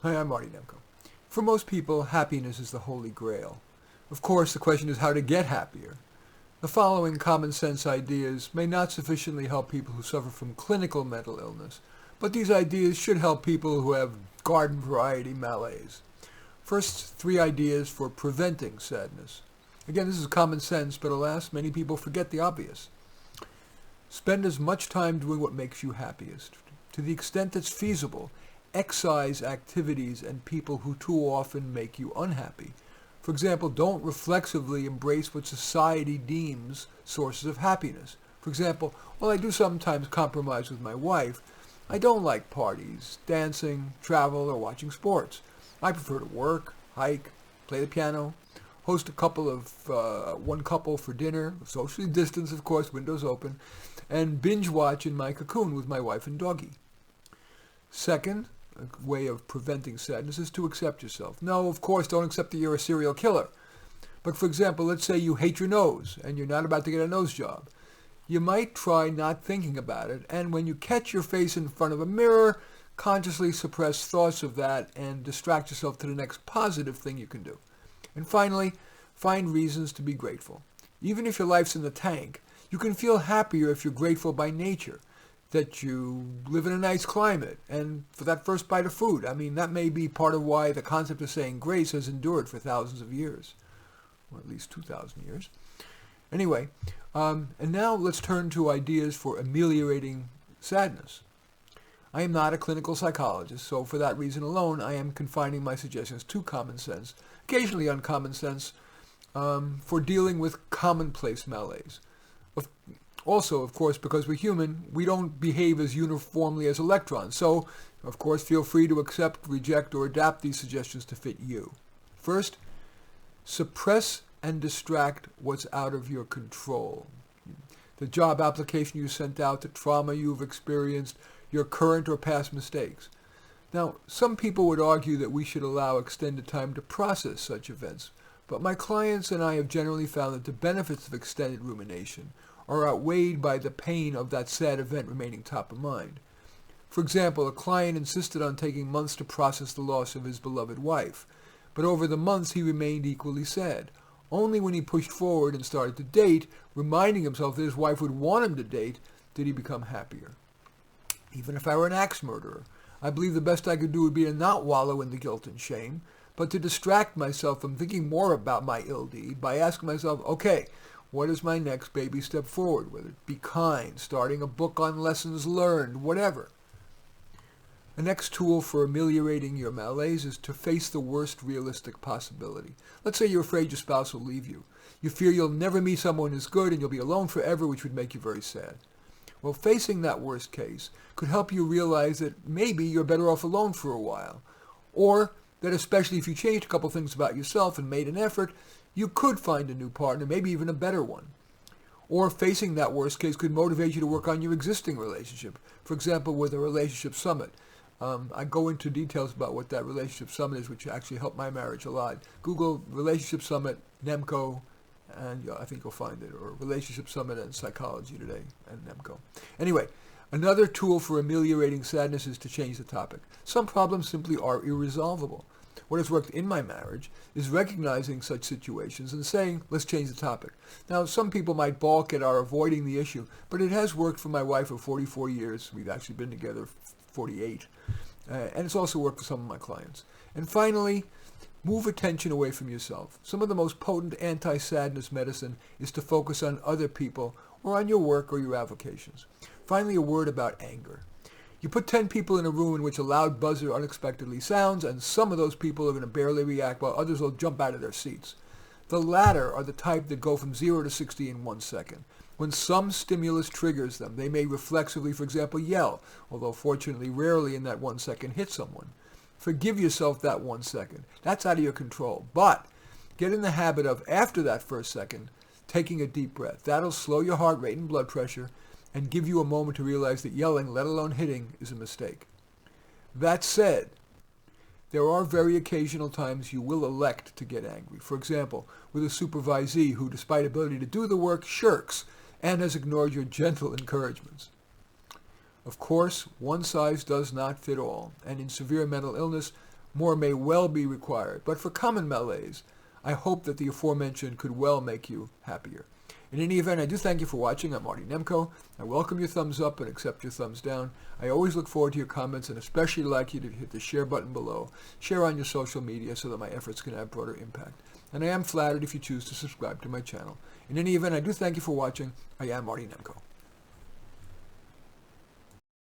Hi, I'm Marty Nemko. For most people, happiness is the holy grail. Of course, the question is how to get happier. The following common sense ideas may not sufficiently help people who suffer from clinical mental illness, but these ideas should help people who have garden variety malaise. First, 3 ideas for preventing sadness. Again, this is common sense, but alas, many people forget the obvious. Spend as much time doing what makes you happiest. To the extent that's feasible, excise activities and people who too often make you unhappy. For example, don't reflexively embrace what society deems sources of happiness. For example, while I do sometimes compromise with my wife, I don't like parties, dancing, travel, or watching sports. I prefer to work, hike, play the piano, host one couple for dinner, socially distanced, of course, windows open, and binge watch in my cocoon with my wife and doggie. Second, a way of preventing sadness is to accept yourself. No, of course, don't accept that you're a serial killer. But for example, let's say you hate your nose and you're not about to get a nose job. You might try not thinking about it, and when you catch your face in front of a mirror, consciously suppress thoughts of that and distract yourself to the next positive thing you can do. And finally, find reasons to be grateful. Even if your life's in the tank, you can feel happier if you're grateful by nature, that you live in a nice climate, and for that first bite of food. I mean, that may be part of why the concept of saying grace has endured for thousands of years, or at least 2,000 years. Anyway, and now let's turn to ideas for ameliorating sadness. I am not a clinical psychologist, so for that reason alone, I am confining my suggestions to common sense, occasionally uncommon sense, for dealing with commonplace malaise. Also, of course, because we're human, we don't behave as uniformly as electrons. So, of course, feel free to accept, reject, or adapt these suggestions to fit you. First, suppress and distract what's out of your control. The job application you sent out, the trauma you've experienced, your current or past mistakes. Now, some people would argue that we should allow extended time to process such events, but my clients and I have generally found that the benefits of extended rumination are outweighed by the pain of that sad event remaining top of mind. For example, a client insisted on taking months to process the loss of his beloved wife, but over the months he remained equally sad. Only when he pushed forward and started to date, reminding himself that his wife would want him to date, did he become happier. Even if I were an axe murderer, I believe the best I could do would be to not wallow in the guilt and shame, but to distract myself from thinking more about my ill deed by asking myself, okay, what is my next baby step forward? Whether it be kind, starting a book on lessons learned, whatever. The next tool for ameliorating your malaise is to face the worst realistic possibility. Let's say you're afraid your spouse will leave you. You fear you'll never meet someone as good and you'll be alone forever, which would make you very sad. Well, facing that worst case could help you realize that maybe you're better off alone for a while. Or that especially if you changed a couple things about yourself and made an effort, you could find a new partner, maybe even a better one. Or facing that worst case could motivate you to work on your existing relationship. For example, with a relationship summit. I go into details about what that relationship summit is, which actually helped my marriage a lot. Google Relationship Summit, Nemco, and I think you'll find it, or Relationship Summit and Psychology Today, and Nemco. Anyway, another tool for ameliorating sadness is to change the topic. Some problems simply are irresolvable. What has worked in my marriage is recognizing such situations and saying, let's change the topic. Now, some people might balk at our avoiding the issue, but it has worked for my wife for 44 years. We've actually been together 48. And it's also worked for some of my clients. And finally, move attention away from yourself. Some of the most potent anti-sadness medicine is to focus on other people or on your work or your avocations. Finally, a word about anger. You put 10 people in a room in which a loud buzzer unexpectedly sounds, and some of those people are going to barely react while others will jump out of their seats. The latter are the type that go from 0 to 60 in 1 second. When some stimulus triggers them, they may reflexively, for example, yell, although fortunately rarely in that 1 second hit someone. Forgive yourself that 1 second. That's out of your control. But get in the habit of, after that first second, taking a deep breath. That'll slow your heart rate and blood pressure and give you a moment to realize that yelling, let alone hitting, is a mistake. That said, there are very occasional times you will elect to get angry. For example, with a supervisee who, despite ability to do the work, shirks and has ignored your gentle encouragements. Of course, one size does not fit all, and in severe mental illness, More may well be required, but for common malaise, I hope that the aforementioned could well make you happier. In any event, I do thank you for watching. I'm Marty Nemko. I welcome your thumbs up and accept your thumbs down. I always look forward to your comments and especially like you to hit the share button below. Share on your social media so that my efforts can have broader impact. And I am flattered if you choose to subscribe to my channel. In any event, I do thank you for watching. I am Marty Nemko.